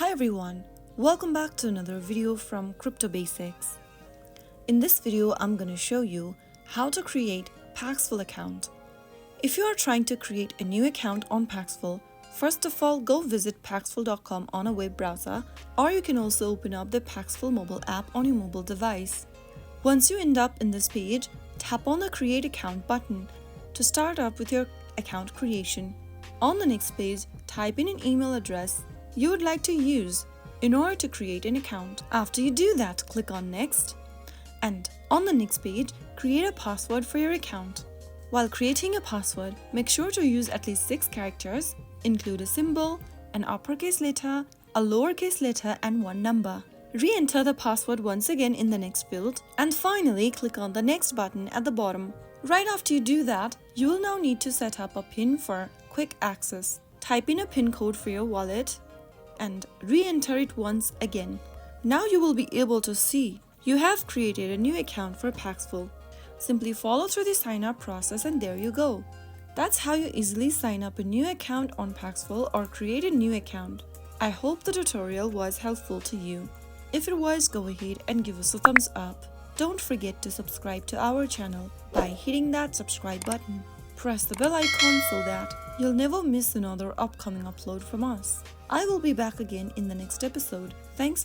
Hi everyone, welcome back to another video from Crypto Basics. In this video, I'm going to show you how to create Paxful account. If you are trying to create a new account on Paxful, first of all go visit paxful.com on a web browser, or you can also open up the Paxful mobile app on your mobile device. Once you end up in this page, tap on the Create Account button to start up with your account creation. On the next page, type in an email address you would like to use in order to create an account. After you do that, click on Next, and on the next page, create a password for your account. While creating a password, make sure to use at least 6 characters, include a symbol, an uppercase letter, a lowercase letter, and one number. Re-enter the password once again in the next field, and finally click on the Next button at the bottom. Right after you do that, you will now need to set up a PIN for quick access. Type in a PIN code for your wallet and re-enter it once again. Now you will be able to see you have created a new account for Paxful. Simply follow through the sign up process and there you go. That's how you easily sign up a new account on Paxful or create a new account. I hope the tutorial was helpful to you. If it was, go ahead and give us a thumbs up. Don't forget to subscribe to our channel by hitting that subscribe button. Press the bell icon so that you'll never miss another upcoming upload from us. I will be back again in the next episode. Thanks.